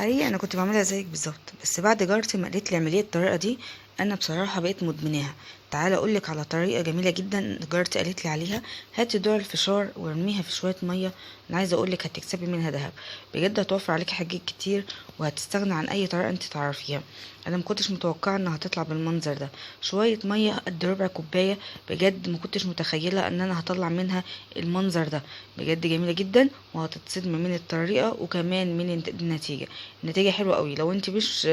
حقيقي انا كنت بعملها زيك بالظبط، بس بعد جارتي ما قالت لي اعمليه الطريقه دي انا بصراحه بقيت مدمناها. تعالى اقولك على طريقه جميله جدا جارتي قالت لي عليها. هاتي ذرة الفشار وارميها في شويه ميه. انا عايزه اقولك هتكسبي منها ذهب. بجد هتوفر عليكي حاجات كتير وهتستغنى عن اي طريقه انت تعرفيها. انا ما كنتش متوقعه انها هتطلع بالمنظر ده. شويه ميه قد ربع كوبايه. بجد ما كنتش متخيله ان انا هطلع منها المنظر ده. بجد جميله جدا وهتتصدمي من الطريقه وكمان من النتيجه. النتيجة حلوة قوي. لو انت مش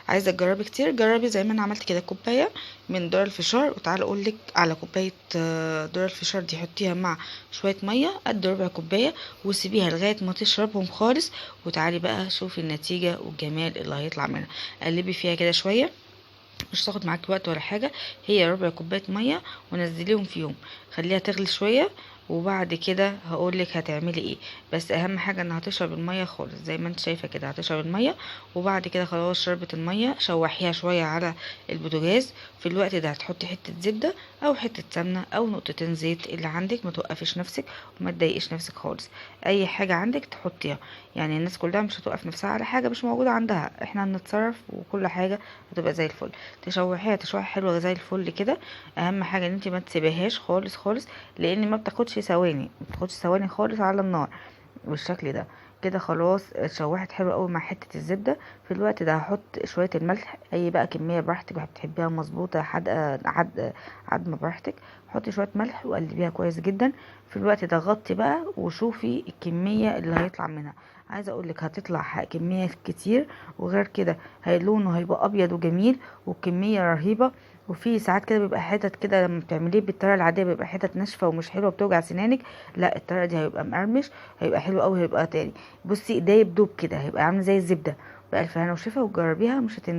عايزة تجربي كتير، جربي زي ما انا عملت كده كوباية من ذرة الفشار. وتعالى اقولك على كوباية ذرة الفشار دي حطيها مع شوية مية قد ربع كوباية وسيبيها لغاية ما تشربهم خالص. وتعالي بقى شوفي النتيجة والجمال اللي هيطلع منها. قلبي فيها كده شوية، مش تاخد معاكي وقت ولا حاجة. هي ربع كوباية مية ونزليهم فيهم. خليها تغلي شوية وبعد كده هقولك هتعملي ايه. بس اهم حاجة انها تشرب المية خالص زي ما انت شايفة كده هتشرب المية. وبعد كده خلاص شربت المية شوحيها شوية على البوتاجاز. في الوقت ده هتحطي حتة زبدة او حتة سمنة او نقطتين زيت اللي عندك. ما توقفيش نفسك وما تضايقيش نفسك خالص. اي حاجة عندك تحطيها. يعني الناس كلها مش هتوقف نفسها على حاجة مش موجودة عندها. احنا هنتصرف وكل حاجة هتبقى زي الفل. تشوحيها تشويحة حلوة زي الفل كده. اهم حاجة ان انت ما تسيبيهاش خالص خالص، لان ما بتاخدش ثواني، ما بتاخدش ثواني خالص على النار بالشكل ده. كده خلاص اتشوحت حلو قوي مع حته الزبده. في الوقت ده هحط شويه الملح، اي بقى كميه براحتك بتحبيها مظبوطه حادقه عد ما براحتك. حطي شويه ملح وقلبيها كويس جدا. في الوقت ده غطي بقى وشوفي الكميه اللي هيطلع منها. عايزه اقولك هتطلع كميه كتير، وغير كده لونه هيبقى ابيض وجميل وكميه رهيبه. وفي ساعات كده بيبقى حتت كده لما بتعمليه بالطريقه العاديه بيبقى حتت ناشفه ومش حلوه بتوجع سنانك. لا الطريقه دي هيبقى مقرمش، هيبقى حلو قوي، هيبقى تاني. بصي دايب دوب كده هيبقى عامل زي الزبده. بألف هنا وشفا وتجربيها مش هتندمي.